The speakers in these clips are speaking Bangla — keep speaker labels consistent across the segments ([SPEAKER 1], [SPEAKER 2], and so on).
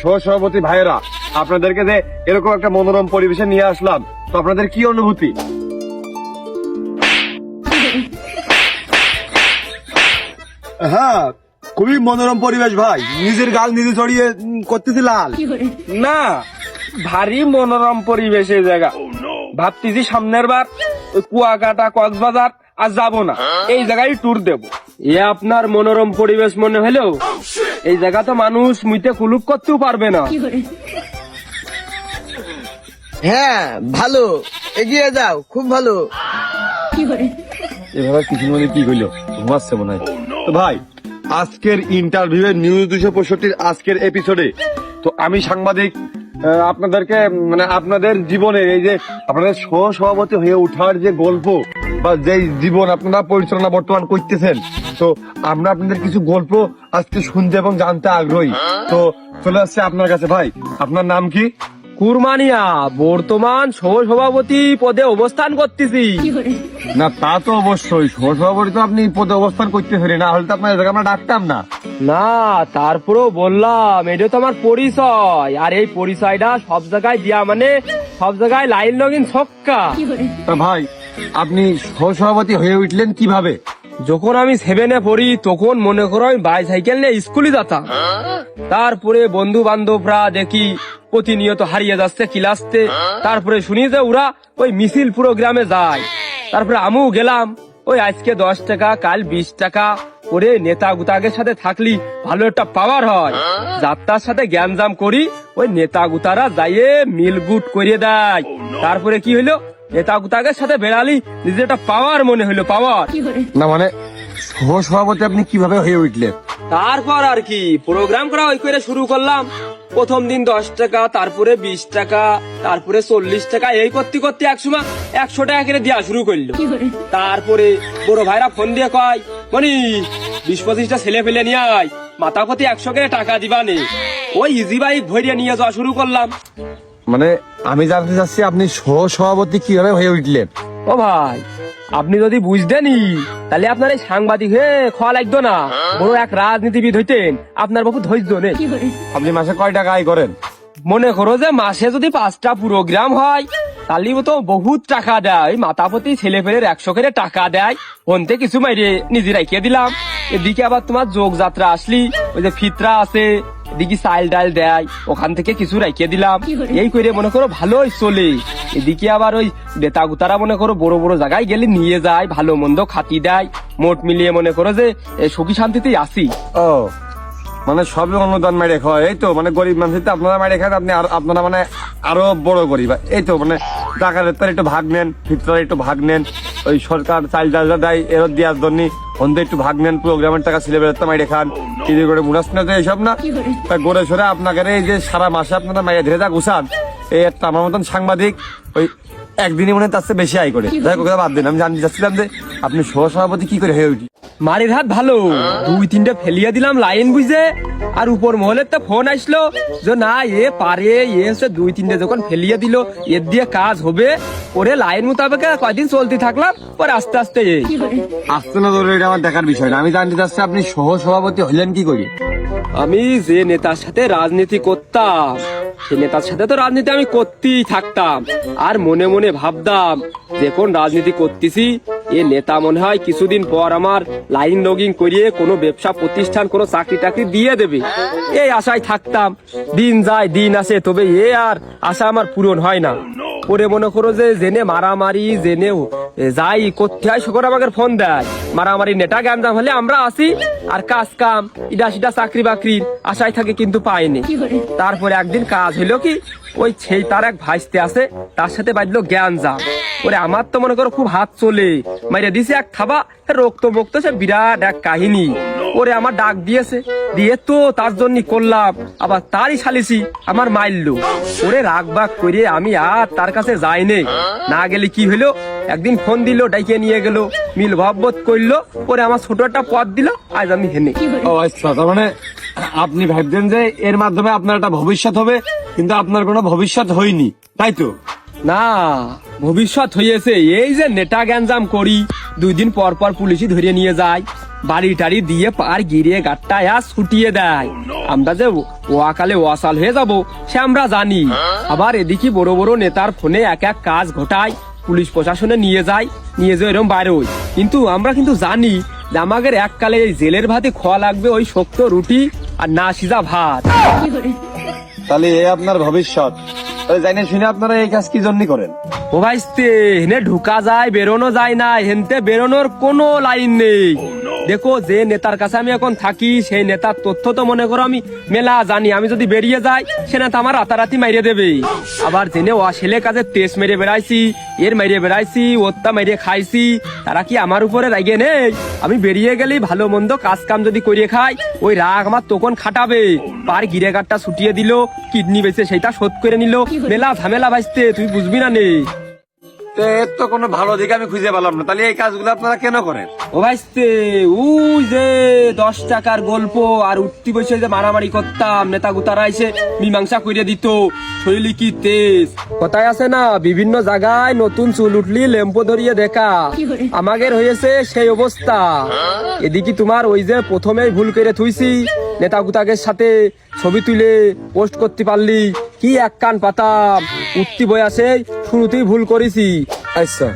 [SPEAKER 1] সহসভাপতি ভাইয়েরা, আপনাদেরকে যে এরকম একটা মনোরম পরিবেশে নিয়ে আসলাম, তো আপনাদের কি অনুভূতি?
[SPEAKER 2] হ্যাঁ, খুবই মনোরম পরিবেশ ভাই। নিজের গাল নিজে ছড়িয়ে করতেছি লাল।
[SPEAKER 3] না, ভারী মনোরম পরিবেশের জায়গা। ভাবতেছি সামনের বার ওই কুয়াকাটা কক্সবাজার আর যাবো না, এই জায়গায় ট্যুর দেব। এ আপনার মনোরম পরিবেশ মনে হলেও এই জায়গা তো মানুষ মুইতে কুলুপ করতেও পারবে না।
[SPEAKER 4] হ্যাঁ ভালো, এগিয়ে যাও, খুব ভালো।
[SPEAKER 1] এভাবে কিছু মানে কি হইলো, ঘুমাচ্ছে মনে হয়। তো ভাই, আজকের ইন্টারভিউ নিউজ 265 আজকের এপিসোডে তো আমি সাংবাদিক আপনাদেরকে মানে আপনাদের জীবনে এই যে আপনাদের সহসভাপতি হয়ে ওঠার যে গল্প বা যে জীবন আপনারা পরিচালনা বর্তমান করতেছেন, তো আমরা আপনাদের কিছু গল্প আজকে শুনতে এবং জানতে আগ্রহী। তো চলে আসছে আপনার কাছে। ভাই, আপনার নাম কি?
[SPEAKER 3] কুরমানিয়া, বর্তমান সহসভাপতি পদে অবস্থান করতেছি।
[SPEAKER 1] না, তা তো অবশ্যই সহসভাপতি তো আপনি পদে অবস্থান করতেছেন, না হলে তো আপনার জায়গায় আমরা ডাকতাম না।
[SPEAKER 3] না, তারপরেও বললাম এটা তো আমার পরিচয়, আর এই পরিচয়টা সব জায়গায় দিয়া মানে সব জায়গায় লাইন লগিন ছক্কা।
[SPEAKER 1] তা ভাই, আপনি সহসভাপতি হয়ে উঠলেন কিভাবে?
[SPEAKER 3] যখন আমি 7-এ পড়ি তখন মনে করো আমি বাইসাইকেল নিয়ে স্কুলে যেতাম। তারপরে বন্ধু বান্ধবরা দেখি প্রতিনিয়ত হারিয়ে যাচ্ছে ক্লাসতে। তারপরে শুনি যে ওরা ওই মিছিল প্রোগ্রামে যায়। তারপরে আমিও গেলাম। ওই আজকে 10 টাকা, কাল 20 টাকা করে নেতা গুতাগের সাথে থাকলি ভালো একটা পাওয়ার হয়। যাত্রার সাথে জ্ঞানজাম করি, ওই নেতা গুতারা যাইয়ে মিলগুট করিয়ে দেয়। তারপরে কি হইলো, নেতা গুতাগের সাথে বেড়ালি নিজের একটা পাওয়ার মনে হইলো, পাওয়ার।
[SPEAKER 1] না মানে সহসভাপতি আপনি কিভাবে হয়ে উঠলেন?
[SPEAKER 3] তারপর আর কি প্রোগ্রাম করা ওই করে শুরু করলাম। প্রথম দিন 10 টাকা, তারপরে 20 টাকা, তারপরে 40 টাকা, এই করতে করতে একসময় 100 টাকা করে দেওয়া শুরু করলো। তারপরে বড় ভাইরা ফোন দিয়ে কয়, মনি 20-25টা ছেলে ফেলে নিয়ে আয়, মাথা প্রতি 100 করে টাকা দিবা নে। ওই ইজি বাইক ভরিয়ে নিয়ে যাওয়া শুরু করলাম।
[SPEAKER 1] মানে আমি জানতে চাচ্ছি আপনি সহসভাপতি কিভাবে হয়ে উঠলেন?
[SPEAKER 3] ও ভাই, আপনি যদি বুঝতেনই তাহলে আপনার এই সাংবাদিক হয়ে খাওয়া লাগতো না, বড় এক রাজনীতিবিদ হইতেন। আপনার বাবু ধৈর্য নেই।
[SPEAKER 1] আপনি মাসে কয় টাকা আয় করেন?
[SPEAKER 3] মনে করো যে মাসে যদি 5টা প্রোগ্রাম হয় তাহলে তো বহুত টাকা দেয়। মাথা প্রতি ছেলে ফেলের 100 করে টাকা দেয়। ফোনতে কিছু মাইরে নিজে রাখিয়ে দিলাম। এদিকে আবার তোমার যোগ যাত্রা আসলি, ওই যে ফিতরা আছে, এদিকে চাইল ডাল দেয়, ওখান থেকে কিছু রাখিয়ে দিলাম। এই করে মনে করো ভালোই চলে। এদিকে আবার ওই নেতা গুতারা মনে করো বড় বড় জায়গায় গেলে নিয়ে যায়, ভালো মন্দ খাতি দেয়। মোট মিলিয়ে মনে করো যে সুখী শান্তিতেই আসি।
[SPEAKER 1] ও মানে সবই অনুদান মেরে খাওয়া, এই তো মানে গরিব মানুষ তো আপনারা মেরে খান, আপনি আপনারা মানে আরো বড় গরিব। এই তো মানে টাকার একটু ভাগ নেন, ফিতরার একটু ভাগ নেন, ওই সরকার চাল ডাল দেয় এর দেওয়ার জন্য অন্ধে একটু ভাগ নেন, প্রোগ্রামের টাকা ছেলেবেলার তো মাইরে খান, ঈদে করে বোনাস না এইসব না। তা গড়ে সরে আপনাকে এই যে সারা মাসে আপনারা মাইয়া ধরে যা গুছান, এই একটা আমার মতন সাংবাদিক ওই একদিনই মনে তার চেয়ে বেশি আয় করে। যাই কথা বাদ দিন, আমি জানতে চাচ্ছিলাম যে আপনি সহসভাপতি কি করে হয়ে উঠি?
[SPEAKER 3] মারির হাত ভালো, 2-3টে ফেলিয়ে দিলাম লাইন বুঝে। আর উপর মহলের তো ফোন আসলো যে না এ পারে, এ হচ্ছে 2-3টে যখন ফেলিয়ে দিল এর দিয়ে কাজ হবে। ওরে লাইন মোতাবেক কয়দিন চলতে থাকলাম, পরে আস্তে আস্তে
[SPEAKER 1] আসতে না ধরে এটা আমার দেখার বিষয় না। আমি জানতে চাচ্ছি আপনি সহসভাপতি হলেন কি করে?
[SPEAKER 3] আমি যে নেতার সাথে রাজনীতি করতাম সে নেতার সাথে তো রাজনীতি আমি করতেই থাকতাম। আর মনে মনে ভাবতাম যে কোন রাজনীতি করতেছি, এ নেতা মনে হয় কিছুদিন পর আমার লাইন লগিং করিয়ে কোনো ব্যবসা প্রতিষ্ঠান, কোনো চাকরি টাকরি দিয়ে দেবে, এই আশায় থাকতাম। দিন যায় দিন আসে, তবে এ আর আশা আমার পূরণ হয় না। পরে মনে করো যে জেনে মারামারি জেনেও যাই করতে হয়, সকল আমাকে ফোন দেয়। মারামারি নেটা গ্যাঞ্জাম হলে আমরা আসি, আর কাজ কাম ইডা সিডা চাকরি বাকরির আশায় থাকে কিন্তু পাইনি। তারপরে একদিন কাজ হইলো কি, ওই সেই তার এক ভাইস্তে আছে, তার সাথে বাজলো গ্যাঞ্জাম। ওরে আমার তো মনে করো খুব হাত চলে, মাইরে দিছে এক থাবা, রক্ত মুক্ত, সে বিরাট এক কাহিনী। ওরে আমার ডাক দিয়েছে, দিয়ে তো তার জন্য করলাম, আবার তারই সালিসি আমার মাইললো। ওরে রাগ বাগ করে আমি আর তার কাছে যাইনি। না গেলে কি হইলো, একদিন ফোন দিল, ডাইকে নিয়ে গেল, মিল ভাববোধ করলো, ওরে আমার ছোট একটা পদ দিল, আজ আমি হেনে।
[SPEAKER 1] ও আচ্ছা, তার মানে আপনি ভাবছেন যে এর মাধ্যমে আপনার একটা ভবিষ্যৎ হবে, কিন্তু আপনার কোনো ভবিষ্যৎ হয়নি, তাই তো?
[SPEAKER 3] না, ভবিষ্যৎ হয়েছে। এই যে নেটা গ্যাঞ্জাম করি, 2 দিন পর পর পুলিশই ধরিয়ে নিয়ে যায়, বাড়ি টাড়ি দিয়ে পার গিরিয়ে গাট্টা ছুটিয়ে দেয়। আমরা যে ওয়াকালে ওয়াসাল হয়ে যাব সে আমরা জানি। আবার এদিকে বড় বড় নেতার ফোনে এক এক কাজ ঘটায়, পুলিশ প্রশাসনে নিয়ে যায়, নিয়ে যায় এরকম বাইরে হই। কিন্তু আমরা কিন্তু জানি যে আমাদের এককালে এই জেলের ভাতে খাওয়া লাগবে ওই শক্ত রুটি আর না সিজা ভাত।
[SPEAKER 1] তাহলে এ আপনার ভবিষ্যৎ, তাহলে জানি শুনে আপনারা এই কাজ কি জন্য করেন?
[SPEAKER 3] ও ভাইস্তে, হেনে ঢুকা যায় বেরোনো যায় না, হেনতে বেরোনোর কোনো লাইন নেই। দেখো, যে নেতার কাছে আমি এখন থাকি সেই নেতার তথ্য তো মনে করো আমি মেলা জানি। আমি যদি বেরিয়ে যাই সে নেতা আমার রাতারাতি মাইরে দেবে। আবার জেনে ছেলে কাজে তেজ মেরে বেড়াইছি, এর মাইরে বেড়াইছি, ওরটা মাইরে খাইছি, তারা কি আমার উপরে রাগে নেই? আমি বেরিয়ে গেলেই ভালো মন্দ কাজ কাম যদি করিয়ে খাই, ওই রাগ আমার তখন খাটাবে। পার গিরে গাটটা ছুটিয়ে দিল, কিডনি বেঁচে সেইটা শোধ করে নিল, মেলা ঝামেলা ভাইস্তে, তুই বুঝবি না নে।
[SPEAKER 1] তো এর তো কোনো ভালো দিক আমি খুঁজে পেলাম না, তাহলে এই কাজগুলো আপনারা কেন করেন?
[SPEAKER 3] ও ভাইস্তে, ওই যে 10 টাকার গল্প আর উঠতি বসে যে মারামারি করতাম, নেতা গুতারা এসে মীমাংসা করে দিত, শরীরে কি তেজ। কথায় আছে না, বিভিন্ন জায়গায় নতুন চুল উঠলি লেম্পো ধরিয়ে দেখা। আমাদের হয়েছে সেই অবস্থা। এদিকে তোমার ওই যে প্রথমেই ভুল করে থুইছি, নেতা গুতাকের সাথে ছবি তুলে পোস্ট করতে পারলি, কি এক কান পাতাম। উঠতি বয়সে শুরুতেই ভুল করেছি।
[SPEAKER 1] আচ্ছা,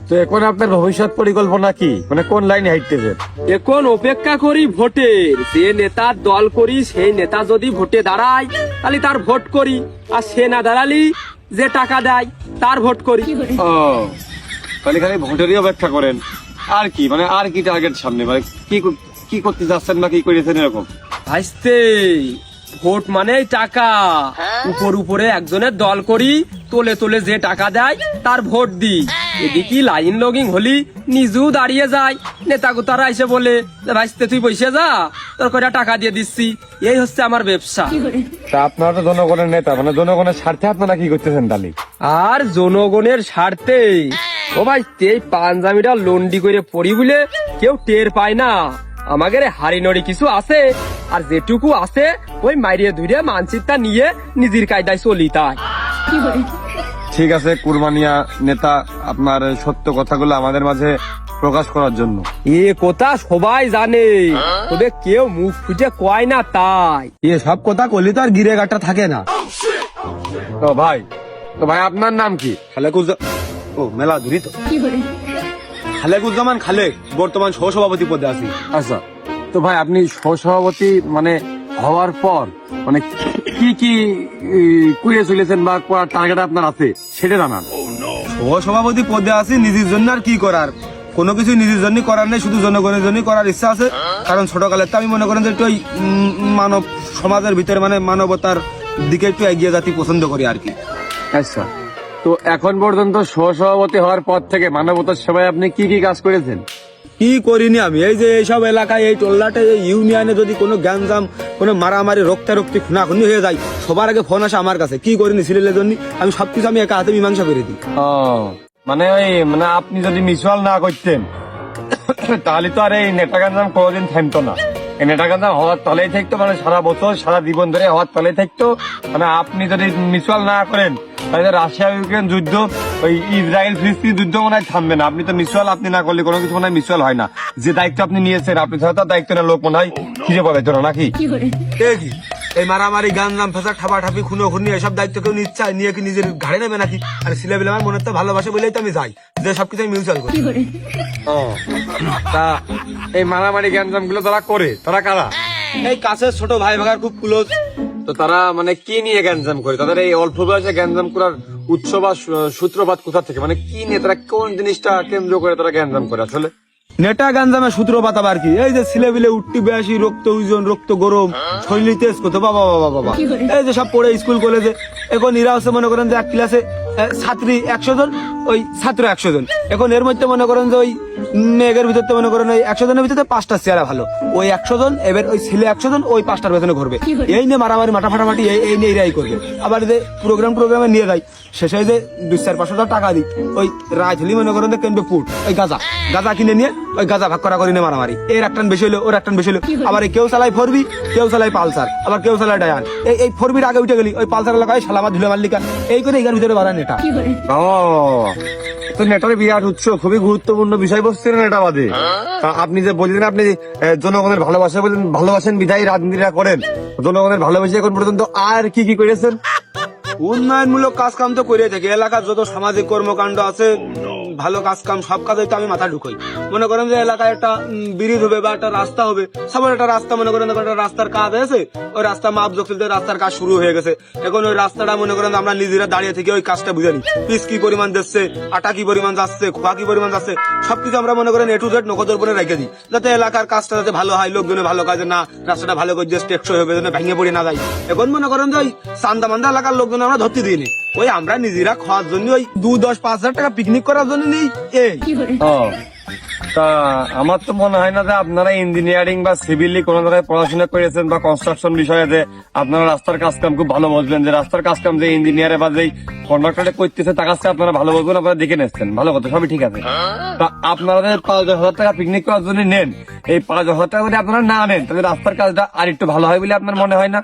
[SPEAKER 1] তো এখন আপনার ভবিষ্যৎ পরিকল্পনা কি, মানে কোন লাইনে হাঁটতেছেন?
[SPEAKER 3] এখন অপেক্ষা করি ভোটের। যে নেতার দল করি সেই নেতা যদি ভোটে দাঁড়ায় তাহলে তার ভোট করি, আর সে না দাঁড়ালি যে টাকা দেয় তার ভোট করি।
[SPEAKER 1] ও, তাহলে খালি ভোটেরই অপেক্ষা করেন, আর কি মানে আর কি টার্গেট সামনে, মানে কি করতে যাচ্ছেন বা কি করেছেন এরকম?
[SPEAKER 3] ভাইস্তে, ভোট মানেই টাকা। উপরে একজনের দল করি, তোলে তোলে যে টাকা দেয় তার ভোট দিই। এদিকে লাইন লগিং হলি নিজেও দাঁড়িয়ে যায়, নেতা গোতারা এসে বলে ভাইস্তে তুই বসে যা, তোর কয়টা টাকা দিয়ে দিচ্ছি। এই হচ্ছে আমার ব্যবসা।
[SPEAKER 1] তা আপনারা তো জনগণের নেতা, মানে জনগণের স্বার্থে আপনারা কি করতেছেন তাহলে?
[SPEAKER 3] আর জনগণের স্বার্থে ও ভাই, এই পাঞ্জাবিটা লন্ডি করে পড়ি বলে কেউ টের পায় না। আমাদের হাড়ি কিছু আছে, আর যেটুকু আছে ওই মাইরিয়ে ধুইরে মানচিত্রটা নিয়ে নিজের কায়দায় চলি। তাই
[SPEAKER 1] ঠিক আছে কুরবানিয়া নেতা, আপনার সত্য কথাগুলো আমাদের মাঝে প্রকাশ করার জন্য।
[SPEAKER 3] এ কথা সবাই জানে, তবে কেউ মুখ ফুটে কয় না। তাই
[SPEAKER 2] এ সব কথা করলে তো আর গিরে গাটটা থাকে না।
[SPEAKER 1] তো ভাই আপনার নাম কি?
[SPEAKER 2] ও মেলা ধরি তো খালেকুজ্জামান খালেক, বর্তমান সহসভাপতি পদে আছি।
[SPEAKER 1] আচ্ছা, তো ভাই আপনি সহসভাপতি মানে হওয়ার পর মানে কি কুয়ে চলেছেন বা টার্গেট আপনার আছে সেটা জানান।
[SPEAKER 2] সহসভাপতি পদে আছি, নিজের জন্য আর কি করার, কোনো কিছু নিজের জন্য করার নেই, শুধু জনগণের জন্য করার ইচ্ছা আছে। কারণ ছোটকালে তো আমি মনে করেন যে একটু ওই মানব সমাজের ভিতরে মানে মানবতার দিকে একটু এগিয়ে যাতে পছন্দ করি আর কি।
[SPEAKER 1] আচ্ছা, তো এখন পর্যন্ত সহসভাপতি হওয়ার পর থেকে মানবতার সেবায় আপনি কি কাজ করেছেন?
[SPEAKER 2] কি করিনি আমি, এই যে এইসব এলাকায় এই টোল্লাটে এই ইউনিয়নে যদি কোনো গ্যাঞ্জাম, কোনো মারামারি, রক্তারক্তি, খুনাখুনি হয়ে যায়, সবার আগে ফোন আসে আমার কাছে। কি করিনি সিলেলের জন্য আমি সবকিছু আমি একা হাতে মীমাংসা করে দিই।
[SPEAKER 1] ও, মানে আপনি যদি মিউচুয়াল না করতেন তাহলে তো আর এই নেটাগাঞ্জাম কোনোদিন থামতো না। এই নেটাগাঞ্জাম হওয়ার তলেই থাকতো, মানে সারা বছর সারা জীবন ধরে হওয়ার তলেই থাকতো। মানে আপনি যদি মিউচুয়াল না করেন তাহলে রাশিয়া ইউক্রেন যুদ্ধ, ওই ইসরায়েল ফিলিস্তিন যুদ্ধ মনে হয় থামবে না। আপনি তো মিউচুয়াল আপনি না করলে কোনো কিছু মনে হয় মিউচুয়াল হয় না। যে দায়িত্ব আপনি নিয়েছেন, আপনি ছাড়া তার দায়িত্ব না লোক মনে হয় খিদে পাবে না নাকি?
[SPEAKER 2] এই মারামারি, গাঞ্জাম, ফেসা, ঠাপাঠাপি, খুনোখুনি এসব দায়িত্ব কেউ নিচ্ছে নিয়ে কি নিজের ঘাড়ে নেবে নাকি? আর ছেলেবেলে আমার মনে তো ভালোবাসে বলেই তো আমি যাই, যে সবকিছু আমি মিউচুয়াল করি।
[SPEAKER 1] ও, তা এই মারামারি গ্যাঞ্জাম গুলো তারা করে, তারা কারা?
[SPEAKER 2] এই কাছের ছোট ভাই ভাগার খুব ক্লোজ।
[SPEAKER 1] তো তারা মানে কি নিয়ে গ্যাঞ্জাম করে? তাদের এই অল্প বয়সে গ্যাঞ্জাম করার উৎস বা সূত্রপাত কোথা থেকে, মানে কি নিয়ে তারা কোন জিনিসটা কেন্দ্র করে তারা গ্যাঞ্জাম করে আসলে?
[SPEAKER 2] নেটা গাঞ্জামের সূত্রপাত আবার কি, এই যে ছেলেবিলে উঠতি বয়সী, রক্ত ওজন, রক্ত গরম, শরীর তেজ কত, বাবা বাবা বাবা, এই যে সব পড়ে স্কুল কলেজে। এখন এরা হচ্ছে মনে করেন যে এক ক্লাসে ছাত্রী 100 জন, ওই ছাত্র 100 জন। এখন এর মধ্যে মনে করেন যে ওই মেঘের ভিতরে মনে করেন ওই 100 জনের ভিতরে 5টা চেহারা ভালো, ওই 100 জন এবার ওই ছেলে 100 জন ওই 5টার পেছনে ঘুরবে। এই নিয়ে মারামারি, মাথা ফাটাফাটি এই নিয়ে এরাই করবে। আবার যে প্রোগ্রামে নিয়ে যায়, শেষে যে 200-500 টাকা দিই, ওই রায় হলি মনে করেন যে কিনবে পুট, ওই গাঁজা কিনে নিয়ে ওই গাঁজা ভাগ করা করে নিয়ে মারামারি। এর একটান বেশি হলো, ওর একটান বেশি হলো। আবার কেউ চালাই ফোরবি, কেউ চালাই পালসার, আবার কেউ চালাই ডায়ান। এই ফোরবির আগে উঠে গেলি, ওই পালসার এলাকায় সালামা ধুলে মাল্লিকা, এই করে এগার ভিতরে বাড়ান এটা।
[SPEAKER 1] ও, তো নেটার বিরাট উৎস, খুবই গুরুত্বপূর্ণ বিষয়বস্তু নেটা বাদে। তা আপনি যে বললেন আপনি জনগণের ভালোবাসা বলেন, ভালোবাসেন বিধায়ী রাজনীতিটা করেন, জনগণের ভালোবাসা এখন পর্যন্ত আর কি কি করেছেন?
[SPEAKER 2] উন্নয়নমূলক কাজ কাম তো করে থাকি, এলাকার যত সামাজিক কর্মকাণ্ড আছে, ভালো কাজ কাম সব কাজে তো আমি মাথা ঢুকাই। মনে করেন যে এলাকায় একটা ব্রিজ হবে বা একটা রাস্তা হবে, সবার একটা রাস্তা মনে করেন একটা রাস্তার কাজ হয়েছে, ওই রাস্তা মাপ জোখিলতে রাস্তার কাজ শুরু হয়ে গেছে। এখন ওই রাস্তাটা মনে করেন আমরা নিজেরা দাঁড়িয়ে থেকে ওই কাজটা বুঝে নিই, পিস কি পরিমাণ দিচ্ছে, আটা কি পরিমাণ যাচ্ছে, খোয়া কি পরিমাণ যাচ্ছে, সবকিছু আমরা মনে করেন A to Z নগদের উপরে রেখে দিই, যাতে এলাকার কাজটা যাতে ভালো হয়, লোকজনের ভালো কাজে না, রাস্তাটা ভালো করে টেকসই হবে, যেন ভেঙে পড়ে না যায়। এখন মনে করেন যে ওই চান্দা মান্দা এলাকার লোকজন আমরা ধরতে দিইনি, ওই আমরা নিজেরা খাওয়ার জন্য ওই 2-10-5 হাজার টাকা পিকনিক করার জন্য নেই। এই
[SPEAKER 1] ও, তা আমার তো মনে হয় না যে আপনারা ইঞ্জিনিয়ারিং বা সিভিলি কোন জায়গায় পড়াশোনা করেছেন বা কনস্ট্রাকশন বিষয়ে যে আপনারা রাস্তার কাজ কাম খুব ভালো বুঝবেন, যে রাস্তার কাজ কাম যে ইঞ্জিনিয়ারে বা যে কন্ডাক্টরে করতেছে তার কাছে আপনারা ভালো বুঝবেন, আপনারা দেখে নিচ্ছেন, ভালো কথা, সবই ঠিক আছে। তা আপনারা যে 5,000 টাকা পিকনিক করার জন্য নেন, এই 5,000 টাকা যদি আপনারা না নেন তাহলে রাস্তার কাজটা আর একটু ভালো হয় বলে আপনার মনে হয় না?